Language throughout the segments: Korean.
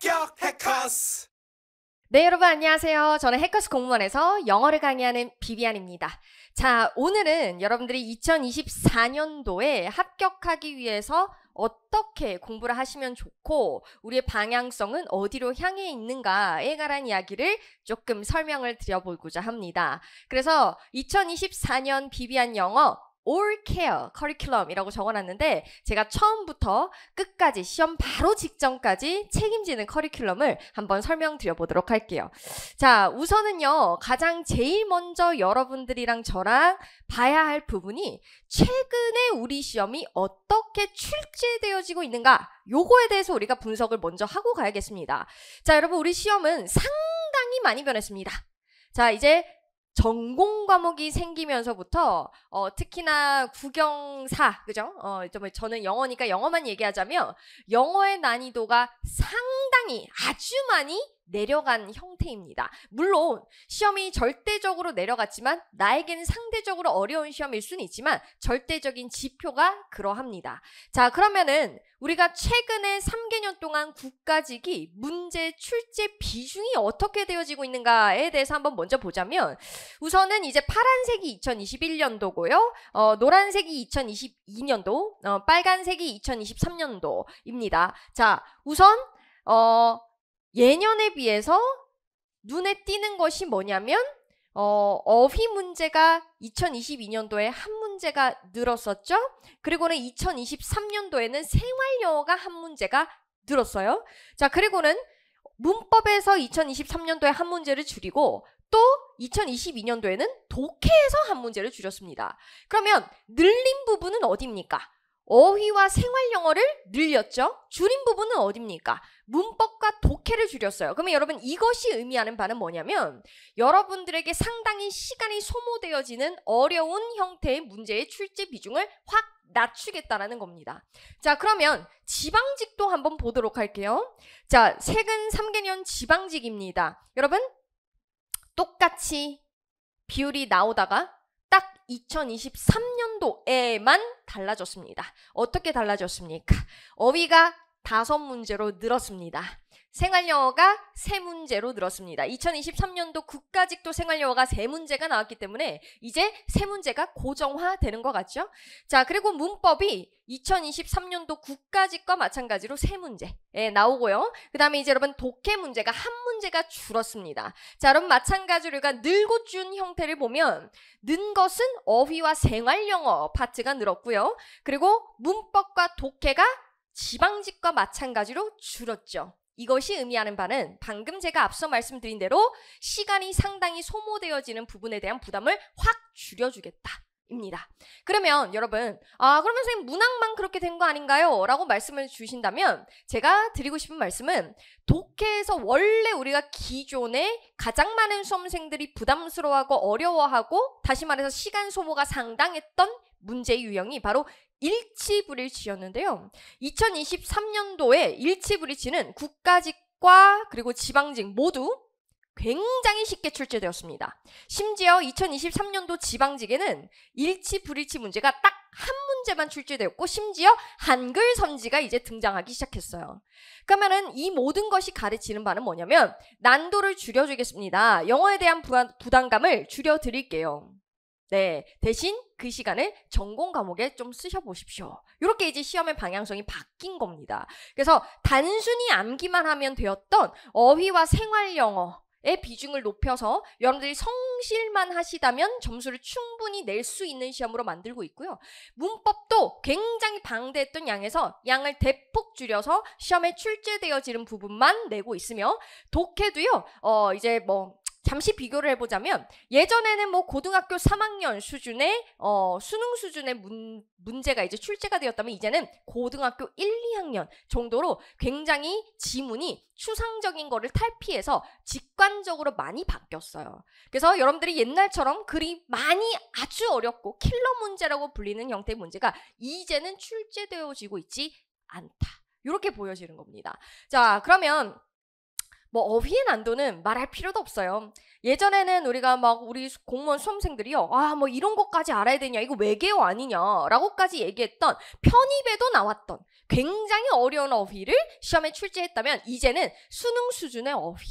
합격 해커스. 네, 여러분 안녕하세요. 저는 해커스 공무원에서 영어를 강의하는 비비안입니다. 자, 오늘은 여러분들이 2024년도에 합격하기 위해서 어떻게 공부를 하시면 좋고 우리의 방향성은 어디로 향해 있는가에 관한 이야기를 조금 설명을 드려보고자 합니다. 그래서 2024년 비비안 영어 All Care 커리큘럼이라고 적어놨는데 제가 처음부터 끝까지 시험 바로 직전까지 책임지는 커리큘럼을 한번 설명드려보도록 할게요. 자, 우선은요, 가장 제일 먼저 여러분들이랑 저랑 봐야 할 부분이 최근에 우리 시험이 어떻게 출제되어지고 있는가, 요거에 대해서 우리가 분석을 먼저 하고 가야겠습니다. 자, 여러분, 우리 시험은 상당히 많이 변했습니다. 자, 이제 전공 과목이 생기면서부터 특히나 국영사, 그죠? 저는 영어니까 영어만 얘기하자면 영어의 난이도가 상당히 아주 많이 내려간 형태입니다. 물론 시험이 절대적으로 내려갔지만 나에게는 상대적으로 어려운 시험일 수는 있지만 절대적인 지표가 그러합니다. 자, 그러면은 우리가 최근에 3개년 동안 국가직이 문제 출제 비중이 어떻게 되어지고 있는가에 대해서 한번 먼저 보자면, 우선은 이제 파란색이 2021년도고요. 노란색이 2022년도, 빨간색이 2023년도입니다. 자, 우선 예년에 비해서 눈에 띄는 것이 뭐냐면 어휘 문제가 2022년도에 한 문제가 늘었었죠. 그리고는 2023년도에는 생활영어가 한 문제가 늘었어요. 자, 그리고는 문법에서 2023년도에 한 문제를 줄이고 또 2022년도에는 독해에서 한 문제를 줄였습니다. 그러면 늘린 부분은 어디입니까? 어휘와 생활영어를 늘렸죠. 줄인 부분은 어디입니까? 문법과 독해를 줄였어요. 그러면 여러분, 이것이 의미하는 바는 뭐냐면 여러분들에게 상당히 시간이 소모되어지는 어려운 형태의 문제의 출제 비중을 확 낮추겠다라는 겁니다. 자, 그러면 지방직도 한번 보도록 할게요. 자, 최근 3개년 지방직입니다. 여러분, 똑같이 비율이 나오다가 딱 2023년도에만 달라졌습니다. 어떻게 달라졌습니까? 어휘가 5문제로 늘었습니다. 생활영어가 3문제로 늘었습니다. 2023년도 국가직도 생활영어가 3문제가 나왔기 때문에 이제 3문제가 고정화되는 것 같죠? 자, 그리고 문법이 2023년도 국가직과 마찬가지로 3문제 나오고요. 그 다음에 이제 여러분, 독해 문제가 1문제가 줄었습니다. 자, 여러분, 마찬가지로 우리가 늘고 준 형태를 보면 는 것은 어휘와 생활영어 파트가 늘었고요. 그리고 문법과 독해가 지방직과 마찬가지로 줄었죠. 이것이 의미하는 바는 방금 제가 앞서 말씀드린 대로 시간이 상당히 소모되어지는 부분에 대한 부담을 확 줄여주겠다 입니다. 그러면 여러분, 그러면 선생님 문학만 그렇게 된 거 아닌가요? 라고 말씀을 주신다면 제가 드리고 싶은 말씀은, 독해에서 원래 우리가 기존에 가장 많은 수험생들이 부담스러워하고 어려워하고, 다시 말해서 시간 소모가 상당했던 문제 유형이 바로 일치불일치였는데요. 2023년도에 일치불일치는 국가직과 그리고 지방직 모두 굉장히 쉽게 출제되었습니다. 심지어 2023년도 지방직에는 일치불일치 문제가 딱 한 문제만 출제되었고, 심지어 한글 선지가 이제 등장하기 시작했어요. 그러면은 이 모든 것이 가르치는 바는 뭐냐면 난도를 줄여주겠습니다. 영어에 대한 부담감을 줄여드릴게요. 네, 대신 그 시간을 전공 과목에 좀 쓰셔보십시오. 이렇게 이제 시험의 방향성이 바뀐 겁니다. 그래서 단순히 암기만 하면 되었던 어휘와 생활영어의 비중을 높여서 여러분들이 성실만 하시다면 점수를 충분히 낼 수 있는 시험으로 만들고 있고요. 문법도 굉장히 방대했던 양을 대폭 줄여서 시험에 출제되어지는 부분만 내고 있으며, 독해도요, 이제 잠시 비교를 해보자면 예전에는 고등학교 3학년 수준의 수능 수준의 문제가 이제 출제가 되었다면 이제는 고등학교 1, 2학년 정도로 굉장히 지문이 추상적인 거를 탈피해서 직관적으로 많이 바뀌었어요. 그래서 여러분들이 옛날처럼 글이 많이 아주 어렵고 킬러 문제라고 불리는 형태의 문제가 이제는 출제되어지고 있지 않다. 이렇게 보여지는 겁니다. 자, 그러면 뭐 어휘의 난도는 말할 필요도 없어요. 예전에는 우리가 막 우리 공무원 수험생들이요, 뭐 이런 것까지 알아야 되냐, 이거 외계어 아니냐라고까지 얘기했던, 편입에도 나왔던 굉장히 어려운 어휘를 시험에 출제했다면 이제는 수능 수준의 어휘,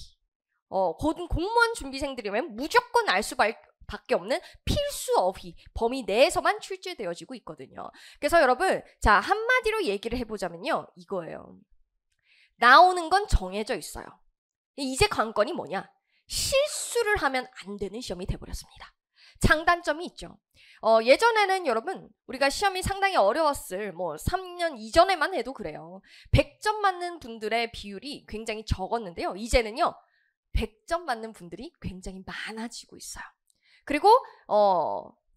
공무원 준비생들이면 무조건 알 수밖에 없는 필수 어휘 범위 내에서만 출제되어지고 있거든요. 그래서 여러분, 자, 한마디로 얘기를 해보자면요, 이거예요. 나오는 건 정해져 있어요. 이제 관건이 뭐냐? 실수를 하면 안 되는 시험이 돼버렸습니다. 장단점이 있죠. 예전에는 여러분, 우리가 시험이 상당히 어려웠을 3년 이전에만 해도 그래요. 100점 맞는 분들의 비율이 굉장히 적었는데요. 이제는요, 100점 맞는 분들이 굉장히 많아지고 있어요. 그리고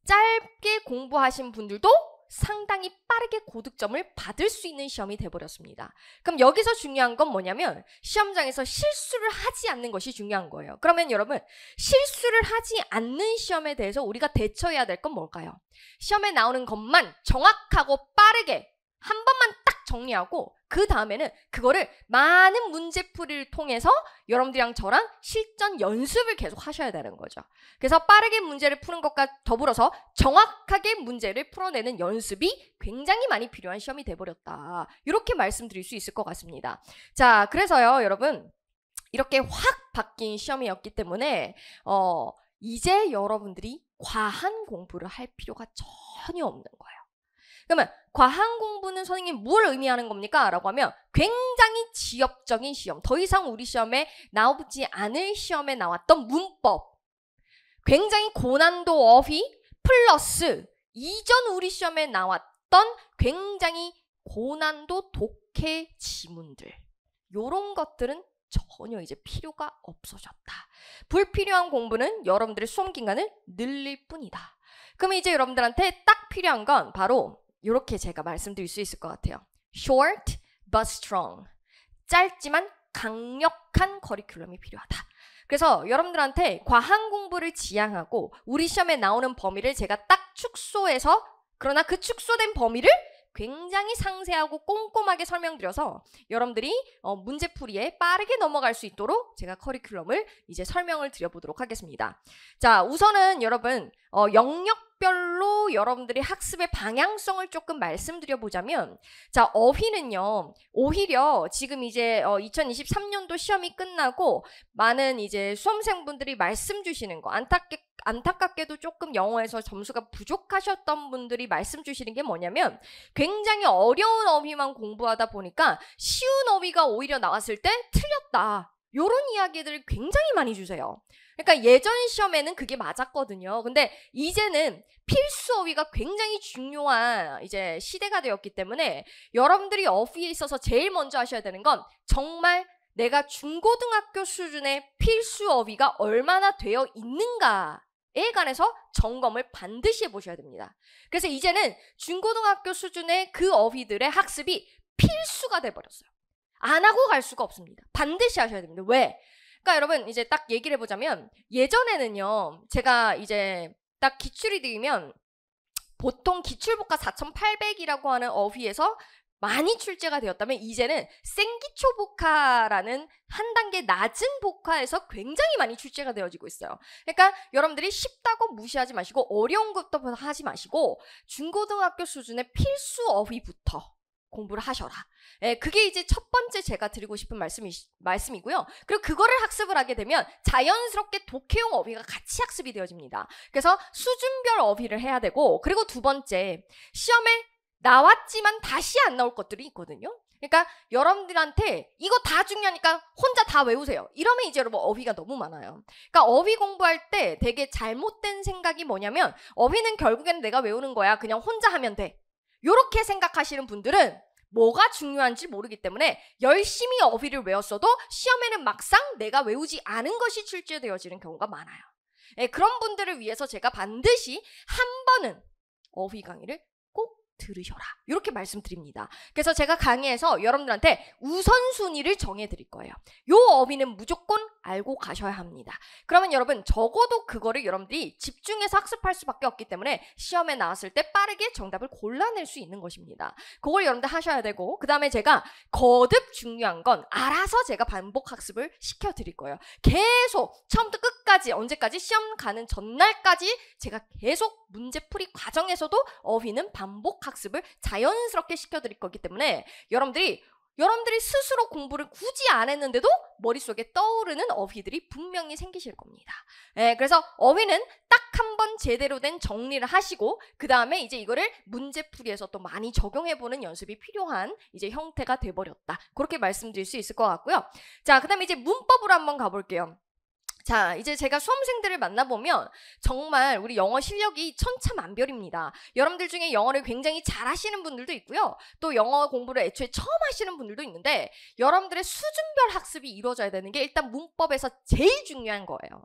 짧게 공부하신 분들도 상당히 빠르게 고득점을 받을 수 있는 시험이 돼버렸습니다. 그럼 여기서 중요한 건 뭐냐면 시험장에서 실수를 하지 않는 것이 중요한 거예요. 그러면 여러분, 실수를 하지 않는 시험에 대해서 우리가 대처해야 될 건 뭘까요? 시험에 나오는 것만 정확하고 빠르게 한 번만 딱 정리하고 그 다음에는 그거를 많은 문제풀이를 통해서 여러분들이랑 저랑 실전 연습을 계속 하셔야 되는 거죠. 그래서 빠르게 문제를 푸는 것과 더불어서 정확하게 문제를 풀어내는 연습이 굉장히 많이 필요한 시험이 돼버렸다. 이렇게 말씀드릴 수 있을 것 같습니다. 자, 그래서요, 여러분, 이렇게 확 바뀐 시험이었기 때문에 이제 여러분들이 과한 공부를 할 필요가 전혀 없는 거예요. 그러면 과한 공부는 선생님 뭘 의미하는 겁니까? 라고 하면 굉장히 지엽적인 시험, 더 이상 우리 시험에 나오지 않을 시험에 나왔던 문법, 굉장히 고난도 어휘 플러스 이전 우리 시험에 나왔던 굉장히 고난도 독해 지문들, 요런 것들은 전혀 이제 필요가 없어졌다. 불필요한 공부는 여러분들의 수험 기간을 늘릴 뿐이다. 그럼 이제 여러분들한테 딱 필요한 건 바로 이렇게 제가 말씀드릴 수 있을 것 같아요. Short but strong. 짧지만 강력한 커리큘럼이 필요하다. 그래서 여러분들한테 과한 공부를 지향하고 우리 시험에 나오는 범위를 제가 딱 축소해서, 그러나 그 축소된 범위를 굉장히 상세하고 꼼꼼하게 설명드려서 여러분들이 문제풀이에 빠르게 넘어갈 수 있도록 제가 커리큘럼을 이제 설명을 드려보도록 하겠습니다. 자, 우선은 여러분 영역별로 여러분들이 학습의 방향성을 조금 말씀드려보자면, 자, 어휘는요, 오히려 지금 이제 2023년도 시험이 끝나고 많은 이제 수험생분들이 말씀 주시는 거, 안타깝게도 조금 영어에서 점수가 부족하셨던 분들이 말씀 주시는 게 뭐냐면 굉장히 어려운 어휘만 공부하다 보니까 쉬운 어휘가 오히려 나왔을 때 틀렸다, 요런 이야기들을 굉장히 많이 주세요. 그러니까 예전 시험에는 그게 맞았거든요. 근데 이제는 필수 어휘가 굉장히 중요한 이제 시대가 되었기 때문에 여러분들이 어휘에 있어서 제일 먼저 하셔야 되는 건 정말 내가 중고등학교 수준의 필수 어휘가 얼마나 되어 있는가에 관해서 점검을 반드시 해보셔야 됩니다. 그래서 이제는 중고등학교 수준의 그 어휘들의 학습이 필수가 돼버렸어요. 안 하고 갈 수가 없습니다. 반드시 하셔야 됩니다. 왜? 그러니까 여러분 이제 딱 얘기를 해보자면, 예전에는요, 제가 이제 딱 기출이 되면 보통 기출복화 4,800이라고 하는 어휘에서 많이 출제가 되었다면 이제는 생기초 복화라는 한 단계 낮은 복화에서 굉장히 많이 출제가 되어지고 있어요. 그러니까 여러분들이 쉽다고 무시하지 마시고 어려운 것부터 하지 마시고 중고등학교 수준의 필수 어휘부터 공부를 하셔라. 그게 이제 첫 번째 제가 드리고 싶은 말씀이고요. 그리고 그거를 학습을 하게 되면 자연스럽게 독해용 어휘가 같이 학습이 되어집니다. 그래서 수준별 어휘를 해야 되고, 그리고 두 번째, 시험에 나왔지만 다시 안 나올 것들이 있거든요. 그러니까 여러분들한테 이거 다 중요하니까 혼자 다 외우세요, 이러면 이제 여러분 어휘가 너무 많아요. 그러니까 어휘 공부할 때 되게 잘못된 생각이 뭐냐면 어휘는 결국에는 내가 외우는 거야, 그냥 혼자 하면 돼, 요렇게 생각하시는 분들은 뭐가 중요한지 모르기 때문에 열심히 어휘를 외웠어도 시험에는 막상 내가 외우지 않은 것이 출제되어지는 경우가 많아요. 그런 분들을 위해서 제가 반드시 한 번은 어휘 강의를 꼭 들으셔라. 이렇게 말씀드립니다. 그래서 제가 강의에서 여러분들한테 우선순위를 정해드릴 거예요. 요 어휘는 무조건 알고 가셔야 합니다. 그러면 여러분 적어도 그거를 여러분들이 집중해서 학습할 수밖에 없기 때문에 시험에 나왔을 때 빠르게 정답을 골라낼 수 있는 것입니다. 그걸 여러분들 하셔야 되고, 그 다음에 제가 거듭 중요한 건 알아서 제가 반복 학습을 시켜드릴 거예요. 계속 처음부터 끝까지, 언제까지? 시험 가는 전날까지 제가 계속 문제풀이 과정에서도 어휘는 반복 학습을 자연스럽게 시켜드릴 거기 때문에 여러분들이 스스로 공부를 굳이 안 했는데도 머릿속에 떠오르는 어휘들이 분명히 생기실 겁니다. 그래서 어휘는 딱 한 번 제대로 된 정리를 하시고 그 다음에 이제 이거를 문제풀이에서 또 많이 적용해보는 연습이 필요한 이제 형태가 돼버렸다. 그렇게 말씀드릴 수 있을 것 같고요. 자, 그 다음에 이제 문법으로 한번 가볼게요. 자, 이제 제가 수험생들을 만나보면 정말 우리 영어 실력이 천차만별입니다. 여러분들 중에 영어를 굉장히 잘하시는 분들도 있고요. 또 영어 공부를 애초에 처음 하시는 분들도 있는데 여러분들의 수준별 학습이 이루어져야 되는 게 일단 문법에서 제일 중요한 거예요.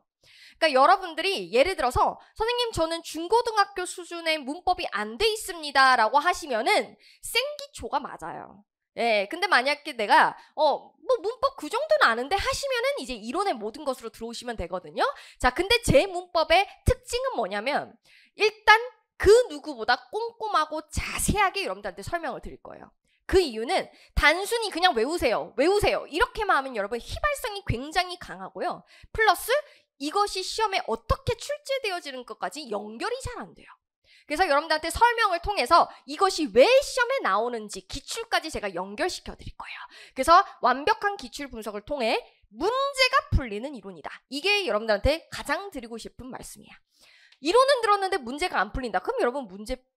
그러니까 여러분들이 예를 들어서 선생님 저는 중고등학교 수준의 문법이 안 돼 있습니다 라고 하시면은 생기초가 맞아요. 근데 만약에 내가 뭐 문법 그 정도는 아는데 하시면은 이제 이론의 모든 것으로 들어오시면 되거든요. 자, 근데 제 문법의 특징은 뭐냐면 일단 그 누구보다 꼼꼼하고 자세하게 여러분들한테 설명을 드릴 거예요. 그 이유는 단순히 그냥 외우세요 이렇게만 하면 여러분 휘발성이 굉장히 강하고요. 플러스 이것이 시험에 어떻게 출제되어지는 것까지 연결이 잘 안 돼요. 그래서 여러분들한테 설명을 통해서 이것이 왜 시험에 나오는지 기출까지 제가 연결시켜 드릴 거예요. 그래서 완벽한 기출 분석을 통해 문제가 풀리는 이론이다. 이게 여러분들한테 가장 드리고 싶은 말씀이야. 이론은 들었는데 문제가 안 풀린다. 그럼 여러분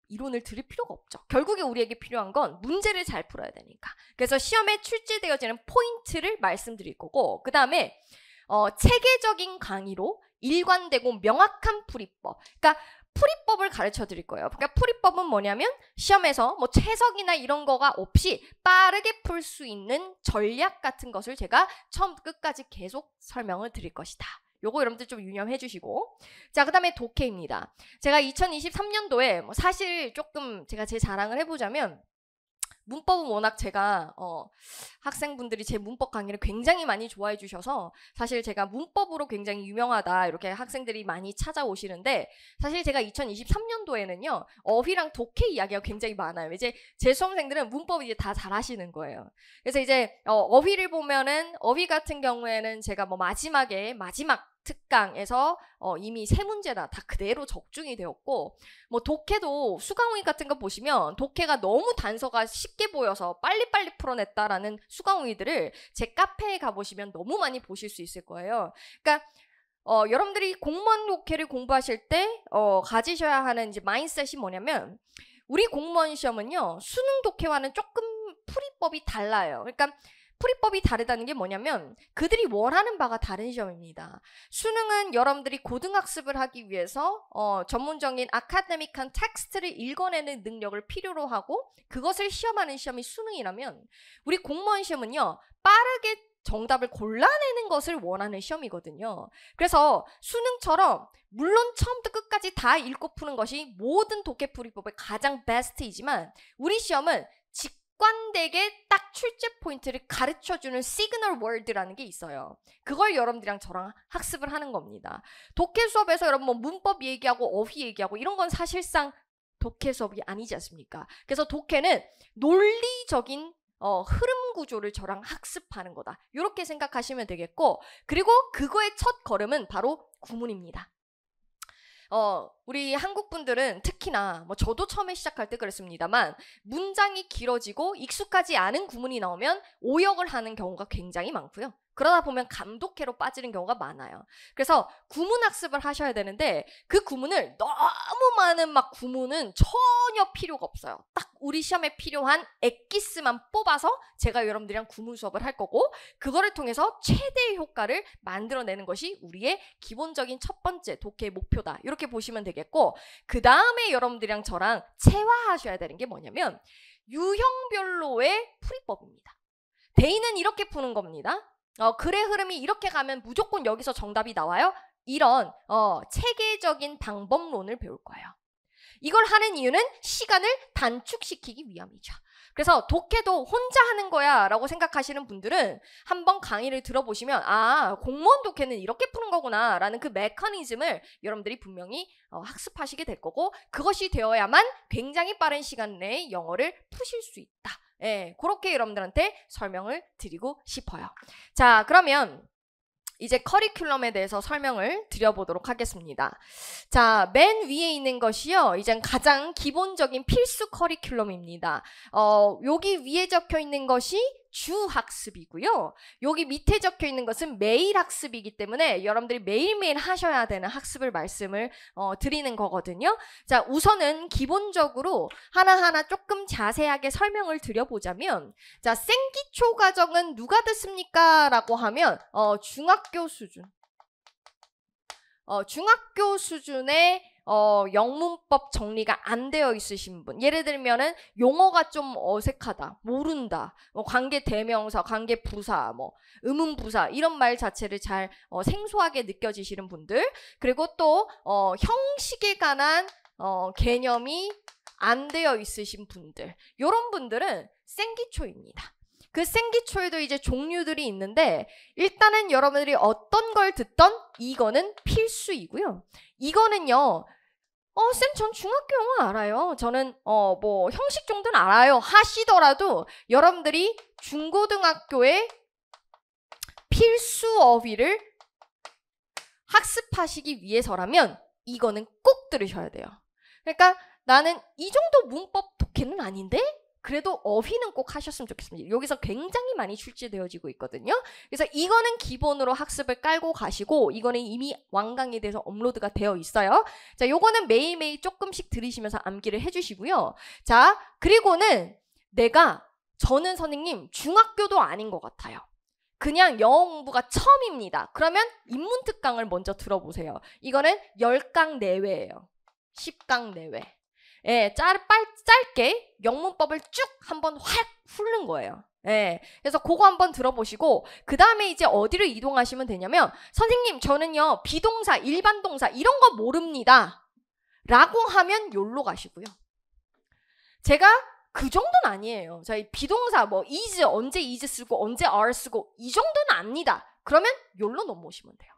이론을 들을 필요가 없죠. 결국에 우리에게 필요한 건 문제를 잘 풀어야 되니까. 그래서 시험에 출제되어지는 포인트를 말씀드릴 거고, 그 다음에 체계적인 강의로 일관되고 명확한 풀이법. 그러니까 풀이법을 가르쳐 드릴 거예요. 그러니까 풀이법은 뭐냐면 시험에서 뭐 채석이나 이런 거가 없이 빠르게 풀 수 있는 전략 같은 것을 제가 처음부터 끝까지 계속 설명을 드릴 것이다. 요거 여러분들 좀 유념해 주시고. 자, 그 다음에 독해입니다. 제가 2023년도에 사실 조금 제가 제 자랑을 해보자면 문법은 워낙 제가 학생분들이 제 문법 강의를 굉장히 많이 좋아해 주셔서 사실 제가 문법으로 굉장히 유명하다 이렇게 학생들이 많이 찾아오시는데, 사실 제가 2023년도에는요 어휘랑 독해 이야기가 굉장히 많아요. 이제 제 수험생들은 문법 이제 다 잘하시는 거예요. 그래서 이제 어휘를 보면은 어휘 같은 경우에는 제가 뭐 마지막 특강에서 이미 3문제나 다 그대로 적중이 되었고, 뭐 독해도 수강호의 같은 거 보시면 독해가 너무 단서가 쉽게 보여서 빨리빨리 풀어냈다라는 수강호의들을 제 카페에 가보시면 너무 많이 보실 수 있을 거예요. 그러니까 여러분들이 공무원 독해를 공부하실 때 가지셔야 하는 이제 마인드셋이 뭐냐면, 우리 공무원 시험은요 수능 독해와는 조금 풀이법이 달라요. 그러니까 풀이법이 다르다는 게 뭐냐면 그들이 원하는 바가 다른 시험입니다. 수능은 여러분들이 고등학습을 하기 위해서 전문적인 아카데믹한 텍스트를 읽어내는 능력을 필요로 하고 그것을 시험하는 시험이 수능이라면, 우리 공무원 시험은요 빠르게 정답을 골라내는 것을 원하는 시험이거든요. 그래서 수능처럼 물론 처음부터 끝까지 다 읽고 푸는 것이 모든 독해 풀이법의 가장 베스트이지만, 우리 시험은 직관되게 딱 출제 포인트를 가르쳐주는 시그널 월드라는 게 있어요. 그걸 여러분들이랑 저랑 학습을 하는 겁니다. 독해 수업에서 여러분 뭐 문법 얘기하고 어휘 얘기하고 이런 건 사실상 독해 수업이 아니지 않습니까? 그래서 독해는 논리적인 흐름 구조를 저랑 학습하는 거다. 이렇게 생각하시면 되겠고, 그리고 그거의 첫 걸음은 바로 구문입니다. 우리 한국 분들은 특히나 뭐 저도 처음에 시작할 때 그랬습니다만 문장이 길어지고 익숙하지 않은 구문이 나오면 오역을 하는 경우가 굉장히 많고요. 그러다 보면 감독해로 빠지는 경우가 많아요. 그래서 구문 학습을 하셔야 되는데 그 구문을 너무 많은 막 구문은 전혀 필요가 없어요. 딱 우리 시험에 필요한 엑기스만 뽑아서 제가 여러분들이랑 구문 수업을 할 거고, 그거를 통해서 최대의 효과를 만들어내는 것이 우리의 기본적인 첫 번째 독해의 목표다. 이렇게 보시면 되겠고, 그 다음에 여러분들이랑 저랑 체화하셔야 되는 게 뭐냐면 유형별로의 풀이법입니다. 대인은 이렇게 푸는 겁니다. 글의 흐름이 이렇게 가면 무조건 여기서 정답이 나와요. 이런 체계적인 방법론을 배울 거예요. 이걸 하는 이유는 시간을 단축시키기 위함이죠. 그래서 독해도 혼자 하는 거야 라고 생각하시는 분들은 한번 강의를 들어보시면 아, 공무원 독해는 이렇게 푸는 거구나 라는 그 메커니즘을 여러분들이 분명히 학습하시게 될 거고, 그것이 되어야만 굉장히 빠른 시간 내에 영어를 푸실 수 있다. 예, 그렇게 여러분들한테 설명을 드리고 싶어요. 자, 그러면 이제 커리큘럼에 대해서 설명을 드려보도록 하겠습니다. 자, 맨 위에 있는 것이요, 이제 가장 기본적인 필수 커리큘럼입니다. 여기 위에 적혀 있는 것이 주학습이고요. 여기 밑에 적혀 있는 것은 매일 학습이기 때문에 여러분들이 매일매일 하셔야 되는 학습을 말씀을 드리는 거거든요. 자, 우선은 기본적으로 하나하나 조금 자세하게 설명을 드려보자면, 자, 생기초 과정은 누가 듣습니까? 라고 하면 중학교 수준. 중학교 수준의 영문법 정리가 안 되어 있으신 분, 예를 들면은 용어가 좀 어색하다, 모른다, 관계 대명사, 관계 부사, 의문 부사 이런 말 자체를 잘 생소하게 느껴지시는 분들, 그리고 또 형식에 관한 개념이 안 되어 있으신 분들, 이런 분들은 생기초입니다. 그 생기초에도 이제 종류들이 있는데, 일단은 여러분들이 어떤 걸 듣던 이거는 필수이고요. 이거는요, 쌤, 전 중학교 영어 알아요. 저는 형식 정도는 알아요 하시더라도 여러분들이 중고등학교의 필수 어휘를 학습하시기 위해서라면 이거는 꼭 들으셔야 돼요. 그러니까 나는 이 정도 문법 독해는 아닌데 그래도 어휘는 꼭 하셨으면 좋겠습니다. 여기서 굉장히 많이 출제되어지고 있거든요. 그래서 이거는 기본으로 학습을 깔고 가시고, 이거는 이미 완강에 대해서 업로드가 되어 있어요. 자, 요거는 매일매일 조금씩 들으시면서 암기를 해주시고요. 자, 그리고는 저는 선생님 중학교도 아닌 것 같아요. 그냥 영어 공부가 처음입니다. 그러면 인문특강을 먼저 들어보세요. 이거는 10강 내외예요. 10강 내외. 예, 짧게 영문법을 쭉 한번 확 훑는 거예요. 예, 그래서 그거 한번 들어보시고, 그 다음에 이제 어디로 이동하시면 되냐면, 선생님 저는요 비동사, 일반 동사 이런 거 모릅니다 라고 하면 요로 가시고요. 제가 그 정도는 아니에요. 저희 비동사 is, 언제 is 쓰고 언제 are 쓰고 이 정도는 압니다. 그러면 요로 넘어오시면 돼요.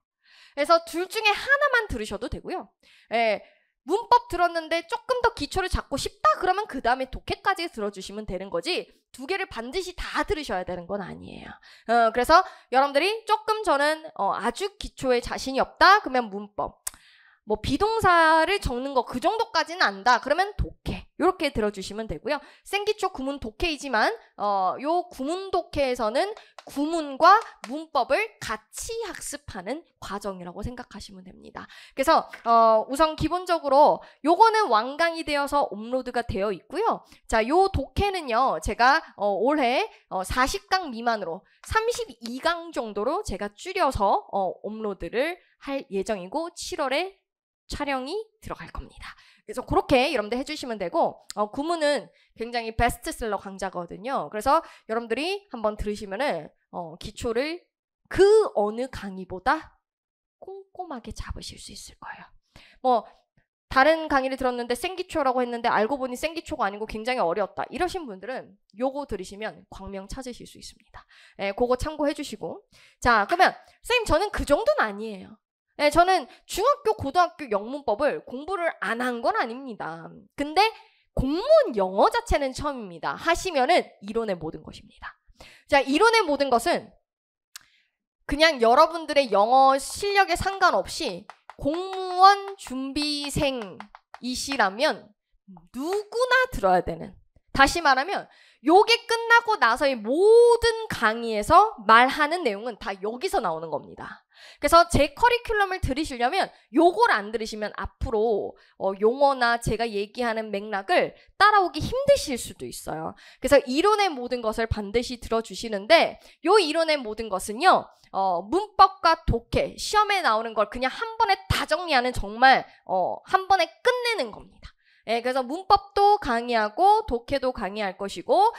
그래서 둘 중에 하나만 들으셔도 되고요. 예, 문법 들었는데 조금 더 기초를 잡고 싶다 그러면 그 다음에 독해까지 들어주시면 되는 거지, 두 개를 반드시 다 들으셔야 되는 건 아니에요. 그래서 여러분들이 조금 저는 아주 기초에 자신이 없다 그러면 문법, 비동사를 적는 거 그 정도까지는 안다 그러면 독해, 이렇게 들어주시면 되고요. 생기초 구문 독해이지만 요 구문 독해에서는 구문과 문법을 같이 학습하는 과정이라고 생각하시면 됩니다. 그래서 우선 기본적으로 요거는 완강이 되어서 업로드가 되어 있고요. 자, 요 독해는요 제가 올해 40강 미만으로 32강 정도로 제가 줄여서 업로드를 할 예정이고 7월에 촬영이 들어갈 겁니다. 그래서 그렇게 여러분들 해주시면 되고, 구문은 굉장히 베스트셀러 강좌거든요. 그래서 여러분들이 한번 들으시면은 기초를 그 어느 강의보다 꼼꼼하게 잡으실 수 있을 거예요. 다른 강의를 들었는데 생기초라고 했는데 알고 보니 생기초가 아니고 굉장히 어려웠다 이러신 분들은 요거 들으시면 광명 찾으실 수 있습니다. 예, 그거 참고해 주시고. 자, 그러면 선생님 저는 그 정도는 아니에요. 네, 저는 중학교, 고등학교 영문법을 공부를 안 한 건 아닙니다. 근데 공무원 영어 자체는 처음입니다. 하시면은 이론의 모든 것입니다. 자, 이론의 모든 것은 그냥 여러분들의 영어 실력에 상관없이 공무원 준비생이시라면 누구나 들어야 되는, 다시 말하면 요게 끝나고 나서의 모든 강의에서 말하는 내용은 다 여기서 나오는 겁니다. 그래서 제 커리큘럼을 들으시려면 요걸 안 들으시면 앞으로 용어나 제가 얘기하는 맥락을 따라오기 힘드실 수도 있어요. 그래서 이론의 모든 것을 반드시 들어주시는데, 요 이론의 모든 것은요 문법과 독해, 시험에 나오는 걸 그냥 한 번에 다 정리하는, 정말 한 번에 끝내는 겁니다. 예, 그래서 문법도 강의하고 독해도 강의할 것이고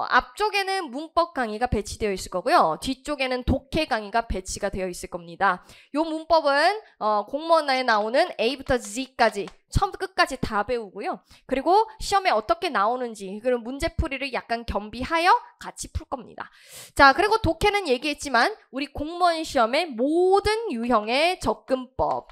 앞쪽에는 문법 강의가 배치되어 있을 거고요. 뒤쪽에는 독해 강의가 배치가 되어 있을 겁니다. 요 문법은 공무원에 나오는 A부터 Z까지 처음부터 끝까지 다 배우고요. 그리고 시험에 어떻게 나오는지 그리고 문제풀이를 약간 겸비하여 같이 풀 겁니다. 자, 그리고 독해는 얘기했지만 우리 공무원 시험의 모든 유형의 접근법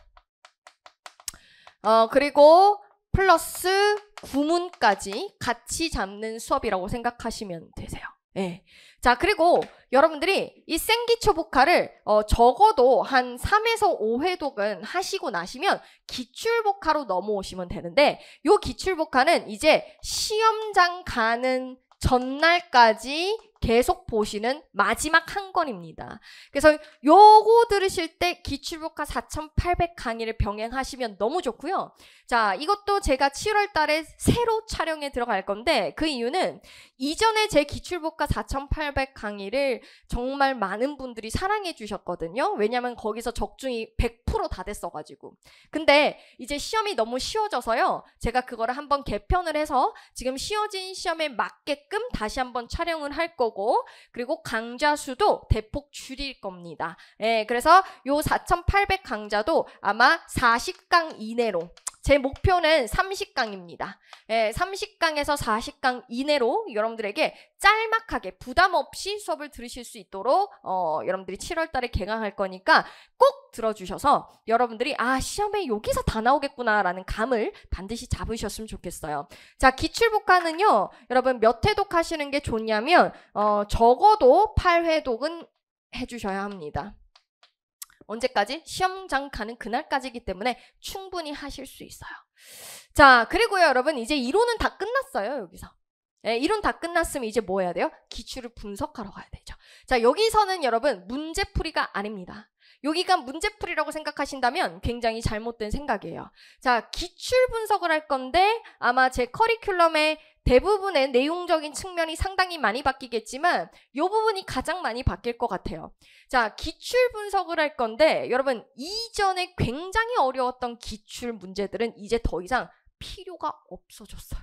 그리고 플러스 구문까지 같이 잡는 수업이라고 생각하시면 되세요. 예. 자, 그리고 여러분들이 이 생기초복화를 적어도 한 3에서 5회독은 하시고 나시면 기출복화로 넘어오시면 되는데 요 기출복화는 이제 시험장 가는 전날까지 계속 보시는 마지막 한 권입니다. 그래서 요거 들으실 때 기출복화 4,800 강의를 병행하시면 너무 좋고요. 자, 이것도 제가 7월 달에 새로 촬영에 들어갈 건데 그 이유는 이전에 제 기출복화 4,800 강의를 정말 많은 분들이 사랑해 주셨거든요. 왜냐면 거기서 적중이 100% 다 됐어가지고. 근데 이제 시험이 너무 쉬워져서요. 제가 그거를 한번 개편을 해서 지금 쉬워진 시험에 맞게끔 다시 한번 촬영을 할 거고 그리고 강좌 수도 대폭 줄일 겁니다. 예, 그래서 요 4,800 강좌도 아마 40강 이내로 제 목표는 30강입니다. 예, 30강에서 40강 이내로 여러분들에게 짤막하게 부담 없이 수업을 들으실 수 있도록 여러분들이 7월 달에 개강할 거니까 꼭 들어주셔서 여러분들이 시험에 여기서 다 나오겠구나라는 감을 반드시 잡으셨으면 좋겠어요. 자, 기출복화는요. 여러분 몇 회독 하시는 게 좋냐면 적어도 8회독은 해주셔야 합니다. 언제까지? 시험장 가는 그날까지이기 때문에 충분히 하실 수 있어요. 자, 그리고요 여러분 이제 이론은 다 끝났어요. 여기서. 예, 이론 다 끝났으면 이제 뭐 해야 돼요? 기출을 분석하러 가야 되죠. 자, 여기서는 여러분 문제풀이가 아닙니다. 여기가 문제풀이라고 생각하신다면 굉장히 잘못된 생각이에요. 자, 기출 분석을 할 건데 아마 제 커리큘럼에 대부분의 내용적인 측면이 상당히 많이 바뀌겠지만 이 부분이 가장 많이 바뀔 것 같아요. 자, 기출 분석을 할 건데 여러분 이전에 굉장히 어려웠던 기출 문제들은 이제 더 이상 필요가 없어졌어요.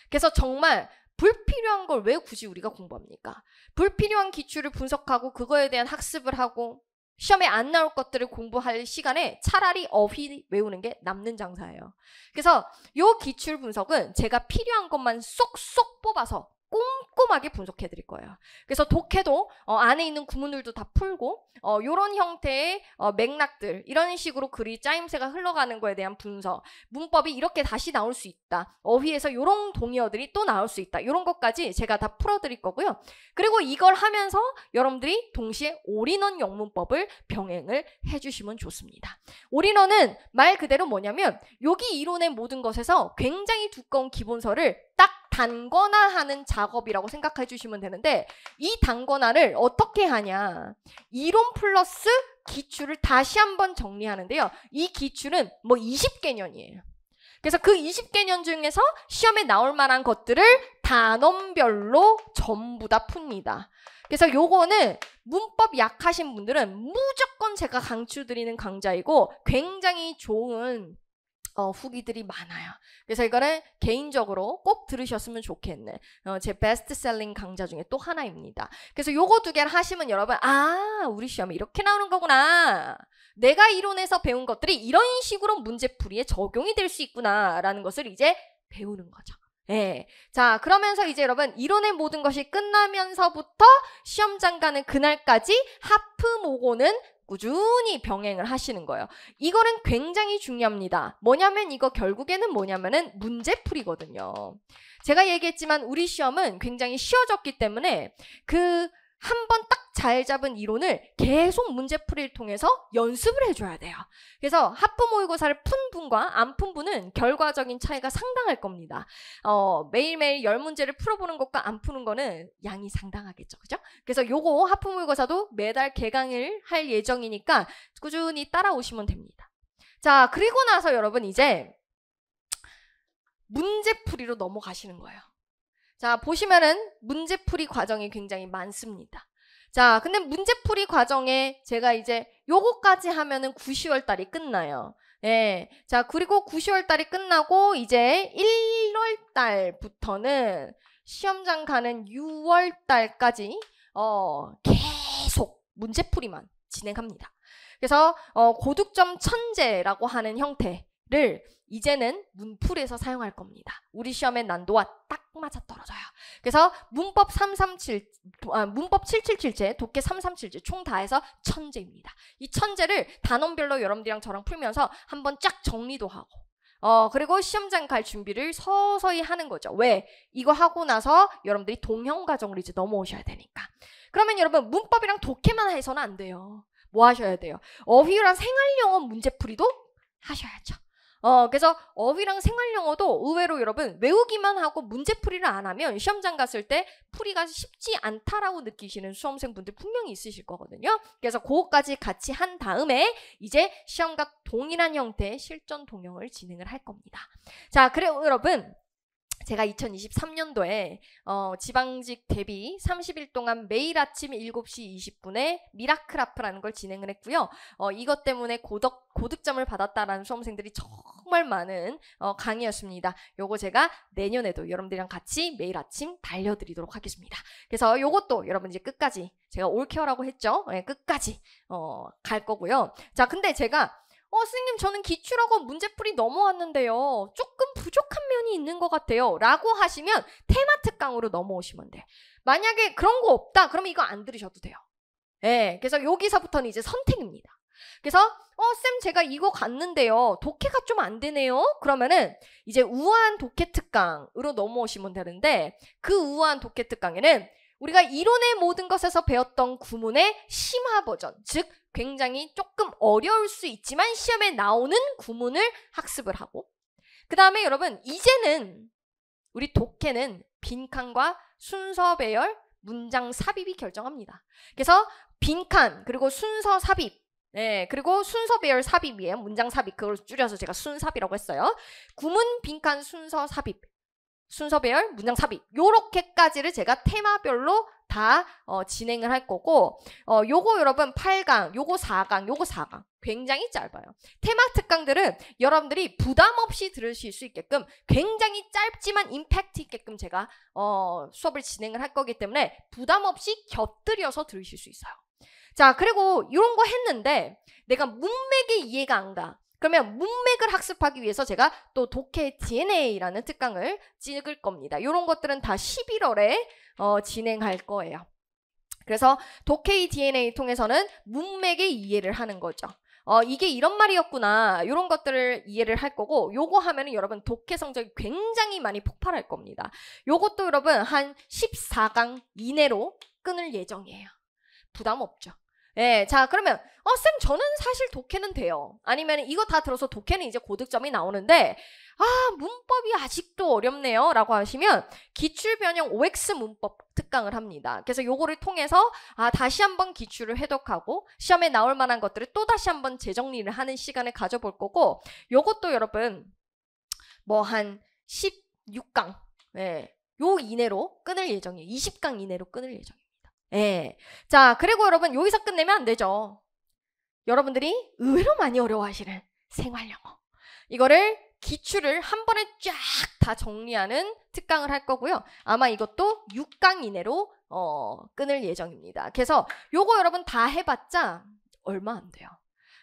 그래서 정말 불필요한 걸 왜 굳이 우리가 공부합니까? 불필요한 기출을 분석하고 그거에 대한 학습을 하고 시험에 안 나올 것들을 공부할 시간에 차라리 어휘 외우는 게 남는 장사예요. 그래서 요 기출 분석은 제가 필요한 것만 쏙쏙 뽑아서 꼼꼼하게 분석해 드릴 거예요. 그래서 독해도 안에 있는 구문들도 다 풀고 요런 형태의 맥락들 이런 식으로 글이 짜임새가 흘러가는 거에 대한 분석 문법이 이렇게 다시 나올 수 있다. 어휘에서 요런 동의어들이 또 나올 수 있다. 요런 것까지 제가 다 풀어드릴 거고요. 그리고 이걸 하면서 여러분들이 동시에 올인원 영문법을 병행을 해주시면 좋습니다. 올인원은 말 그대로 뭐냐면 여기 이론의 모든 것에서 굉장히 두꺼운 기본서를 딱 단권화하는 작업이라고 생각해 주시면 되는데 이 단권화를 어떻게 하냐 이론 플러스 기출을 다시 한번 정리하는데요. 이 기출은 뭐 20개년이에요. 그래서 그 20개년 중에서 시험에 나올 만한 것들을 단원별로 전부 다 풉니다. 그래서 요거는 문법 약하신 분들은 무조건 제가 강추드리는 강좌이고 굉장히 좋은 후기들이 많아요. 그래서 이거는 개인적으로 꼭 들으셨으면 좋겠는 제 베스트셀링 강좌 중에 또 하나입니다. 그래서 요거 두 개를 하시면 여러분 우리 시험에 이렇게 나오는 거구나. 내가 이론에서 배운 것들이 이런 식으로 문제풀이에 적용이 될 수 있구나 라는 것을 이제 배우는 거죠. 예. 자, 그러면서 이제 여러분 이론의 모든 것이 끝나면서부터 시험장 가는 그날까지 하프 모고는 꾸준히 병행을 하시는 거예요. 이거는 굉장히 중요합니다. 뭐냐면 이거 결국에는 뭐냐면은 문제풀이거든요. 제가 얘기했지만 우리 시험은 굉장히 쉬워졌기 때문에 그 한 번 딱 잘 잡은 이론을 계속 문제풀이를 통해서 연습을 해줘야 돼요. 그래서 하프 모의고사를 푼 분과 안 푼 분은 결과적인 차이가 상당할 겁니다. 매일매일 10문제를 풀어보는 것과 안 푸는 거는 양이 상당하겠죠. 그죠? 그래서 요거 하프 모의고사도 매달 개강을 할 예정이니까 꾸준히 따라오시면 됩니다. 자, 그리고 나서 여러분 이제 문제풀이로 넘어가시는 거예요. 자, 보시면은 문제풀이 과정이 굉장히 많습니다. 자, 근데 문제풀이 과정에 제가 이제 요거까지 하면은 9, 10월 달이 끝나요. 예. 자, 그리고 9, 10월 달이 끝나고 이제 1월 달부터는 시험장 가는 6월 달까지 계속 문제풀이만 진행합니다. 그래서 고득점 천재라고 하는 형태를 이제는 문풀에서 사용할 겁니다. 우리 시험의 난도와 딱 맞아떨어져요. 그래서 문법 7777, 독해 3377 총 다 해서 천재입니다. 이 천재를 단원별로 여러분들이랑 저랑 풀면서 한번 쫙 정리도 하고 그리고 시험장 갈 준비를 서서히 하는 거죠. 왜? 이거 하고 나서 여러분들이 동형 과정으로 이제 넘어오셔야 되니까. 그러면 여러분 문법이랑 독해만 해서는 안 돼요. 뭐 하셔야 돼요? 어휘랑 생활영어 문제풀이도 하셔야죠. 그래서 어휘랑 생활영어도 의외로 여러분 외우기만 하고 문제풀이를 안 하면 시험장 갔을 때 풀이가 쉽지 않다라고 느끼시는 수험생분들 분명히 있으실 거거든요. 그래서 그거까지 같이 한 다음에 이제 시험과 동일한 형태의 실전 동영을 진행을 할 겁니다. 자, 그래요 여러분. 제가 2023년도에 지방직 데뷔 30일 동안 매일 아침 7시 20분에 미라클 아프라는 걸 진행을 했고요. 이것 때문에 고득점을 받았다라는 수험생들이 정말 많은 강의였습니다. 요거 제가 내년에도 여러분들이랑 같이 매일 아침 달려드리도록 하겠습니다. 그래서 요것도 여러분 이제 끝까지 제가 올케어라고 했죠. 네, 끝까지 갈 거고요. 자, 근데 제가 선생님 저는 기출하고 문제풀이 넘어왔는데요. 조금 부족한 면이 있는 것 같아요. 라고 하시면 테마 특강으로 넘어오시면 돼요. 만약에 그런 거 없다. 그러면 이거 안 들으셔도 돼요. 네, 그래서 여기서부터는 이제 선택입니다. 그래서 쌤 제가 이거 갔는데요. 독해가 좀 안 되네요. 그러면은 이제 우아한 독해 특강으로 넘어오시면 되는데 그 우아한 독해 특강에는 우리가 이론의 모든 것에서 배웠던 구문의 심화 버전, 즉 굉장히 조금 어려울 수 있지만 시험에 나오는 구문을 학습을 하고 그 다음에 여러분 이제는 우리 독해는 빈칸과 순서 배열, 문장 삽입이 결정합니다. 그래서 빈칸 그리고 순서 삽입 그리고 순서 배열 삽입이에요. 문장 삽입 그걸 줄여서 제가 순삽이라고 했어요. 구문, 빈칸, 순서 삽입 순서 배열, 문장 삽입 요렇게까지를 제가 테마별로 다 진행을 할 거고 요거 여러분 8강, 요거 4강, 요거 4강 굉장히 짧아요. 테마 특강들은 여러분들이 부담 없이 들으실 수 있게끔 굉장히 짧지만 임팩트 있게끔 제가 수업을 진행을 할 거기 때문에 부담 없이 곁들여서 들으실 수 있어요. 자, 그리고 이런 거 했는데 내가 문맥이 이해가 안 가. 그러면 문맥을 학습하기 위해서 제가 또 독해 DNA라는 특강을 찍을 겁니다. 이런 것들은 다 11월에 진행할 거예요. 그래서 독해 DNA 통해서는 문맥의 이해를 하는 거죠. 이게 이런 말이었구나. 이런 것들을 이해를 할 거고 요거 하면은 여러분 독해 성적이 굉장히 많이 폭발할 겁니다. 요것도 여러분 한 14강 이내로 끊을 예정이에요. 부담 없죠. 네, 자 그러면 쌤 저는 사실 독해는 돼요. 아니면 이거 다 들어서 독해는 이제 고득점이 나오는데 문법이 아직도 어렵네요 라고 하시면 기출변형 OX 문법 특강을 합니다. 그래서 요거를 통해서 다시 한번 기출을 해독하고 시험에 나올 만한 것들을 또 다시 한번 재정리를 하는 시간을 가져볼 거고 요것도 여러분 뭐 한 16강 요 이내로 끊을 예정이에요. 20강 이내로 끊을 예정이에요. 예. 자, 그리고 여러분 여기서 끝내면 안 되죠. 여러분들이 의외로 많이 어려워하시는 생활영어. 이거를 기출을 한 번에 쫙 다 정리하는 특강을 할 거고요. 아마 이것도 6강 이내로 끊을 예정입니다. 그래서 요거 여러분 다 해봤자 얼마 안 돼요.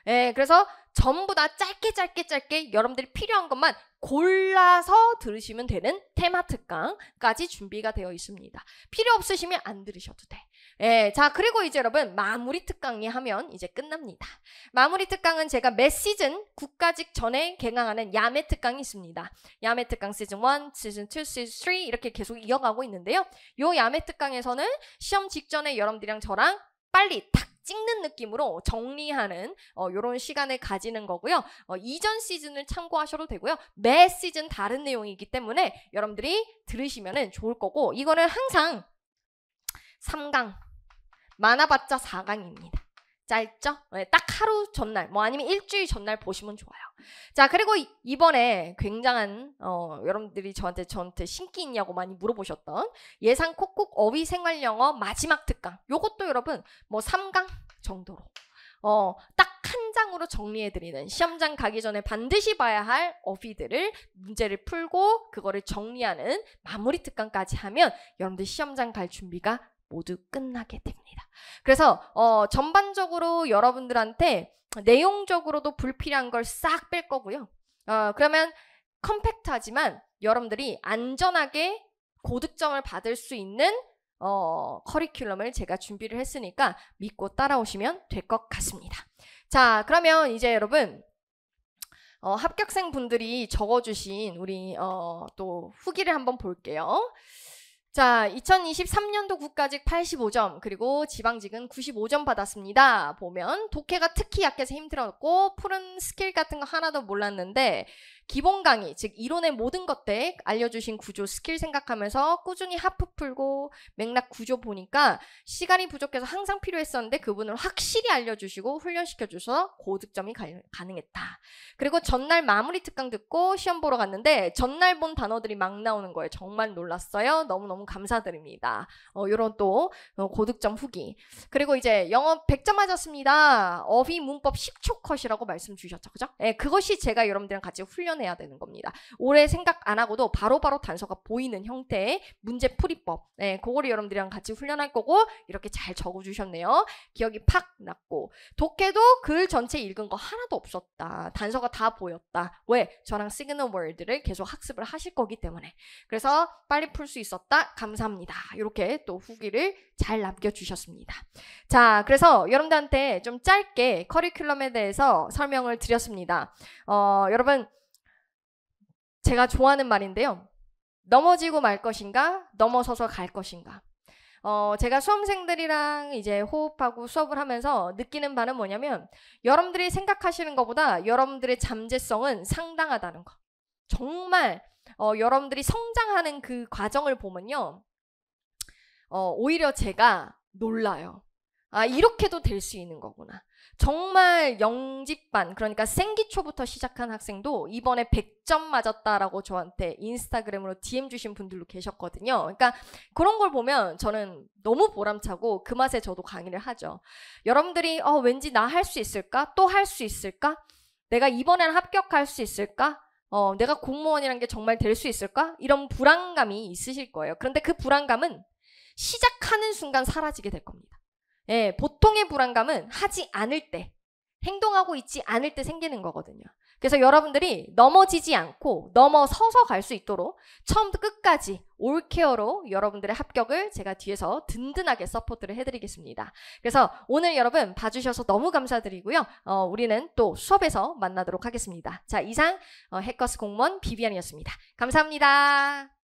예, 그래서 전부 다 짧게 여러분들이 필요한 것만 골라서 들으시면 되는 테마 특강까지 준비가 되어 있습니다. 필요 없으시면 안 들으셔도 돼. 예, 자 그리고 이제 여러분 마무리 특강이 하면 이제 끝납니다. 마무리 특강은 제가 매 시즌 국가직 전에 개강하는 야매 특강이 있습니다. 야매 특강 시즌 1, 시즌 2, 시즌 3 이렇게 계속 이어가고 있는데요. 요 야매 특강에서는 시험 직전에 여러분들이랑 저랑 빨리 탁 찍는 느낌으로 정리하는 요런 시간을 가지는 거고요. 이전 시즌을 참고하셔도 되고요. 매 시즌 다른 내용이기 때문에 여러분들이 들으시면 좋을 거고 이거는 항상 3강 많아봤자 4강입니다. 짧죠? 네, 딱 하루 전날 뭐 아니면 일주일 전날 보시면 좋아요. 자 그리고 이번에 굉장한 여러분들이 저한테 신기 있냐고 많이 물어보셨던 예상 콕콕 어휘 생활영어 마지막 특강 요것도 여러분 뭐 3강 정도로 딱 한 장으로 정리해드리는 시험장 가기 전에 반드시 봐야 할 어휘들을 문제를 풀고 그거를 정리하는 마무리 특강까지 하면 여러분들 시험장 갈 준비가 모두 끝나게 됩니다. 그래서 전반적으로 여러분들한테 내용적으로도 불필요한 걸 싹 뺄 거고요. 그러면 컴팩트하지만 여러분들이 안전하게 고득점을 받을 수 있는 커리큘럼을 제가 준비를 했으니까 믿고 따라오시면 될 것 같습니다. 자, 그러면 이제 여러분 합격생 분들이 적어주신 우리 또 후기를 한번 볼게요. 자, 2023년도 국가직 85점 그리고 지방직은 95점 받았습니다. 보면 독해가 특히 약해서 힘들었고 푸른 스킬 같은 거 하나도 몰랐는데 기본 강의, 즉 이론의 모든 것들 알려주신 구조 스킬 생각하면서 꾸준히 하프 풀고 맥락 구조 보니까 시간이 부족해서 항상 필요했었는데 그분을 확실히 알려주시고 훈련시켜줘서 고득점이 가능했다. 그리고 전날 마무리 특강 듣고 시험 보러 갔는데 전날 본 단어들이 막 나오는 거예요. 정말 놀랐어요. 너무너무 감사드립니다. 요런 또 고득점 후기. 그리고 이제 영어 100점 맞았습니다. 어휘 문법 10초 컷이라고 말씀 주셨죠. 그죠? 네, 그것이 제가 여러분들이랑 같이 훈련해야 되는 겁니다. 오래 생각 안 하고도 바로바로 단서가 보이는 형태의 문제 풀이법. 네, 그거를 여러분들이랑 같이 훈련할 거고 이렇게 잘 적어주셨네요. 기억이 팍 났고 독해도 글 전체 읽은 거 하나도 없었다. 단서가 다 보였다. 왜? 저랑 시그널 월드를 계속 학습을 하실 거기 때문에. 그래서 빨리 풀 수 있었다. 감사합니다. 이렇게 또 후기를 잘 남겨주셨습니다. 자, 그래서 여러분들한테 좀 짧게 커리큘럼에 대해서 설명을 드렸습니다. 여러분 제가 좋아하는 말인데요. 넘어지고 말 것인가? 넘어서서 갈 것인가? 제가 수험생들이랑 이제 호흡하고 수업을 하면서 느끼는 바는 뭐냐면 여러분들이 생각하시는 것보다 여러분들의 잠재성은 상당하다는 거. 정말 여러분들이 성장하는 그 과정을 보면요. 오히려 제가 놀라요. 아, 이렇게도 될 수 있는 거구나. 정말 영집반, 그러니까 생기초부터 시작한 학생도 이번에 100점 맞았다라고 저한테 인스타그램으로 DM 주신 분들도 계셨거든요. 그러니까 그런 걸 보면 저는 너무 보람차고 그 맛에 저도 강의를 하죠. 여러분들이 왠지 나 할 수 있을까? 또 할 수 있을까? 내가 이번에는 합격할 수 있을까? 내가 공무원이란 게 정말 될 수 있을까? 이런 불안감이 있으실 거예요. 그런데 그 불안감은 시작하는 순간 사라지게 될 겁니다. 예, 보통의 불안감은 하지 않을 때, 행동하고 있지 않을 때 생기는 거거든요. 그래서 여러분들이 넘어지지 않고 넘어서서 갈 수 있도록 처음부터 끝까지 올케어로 여러분들의 합격을 제가 뒤에서 든든하게 서포트를 해드리겠습니다. 그래서 오늘 여러분 봐주셔서 너무 감사드리고요. 우리는 또 수업에서 만나도록 하겠습니다. 자, 이상 해커스 공무원 비비안이었습니다. 감사합니다.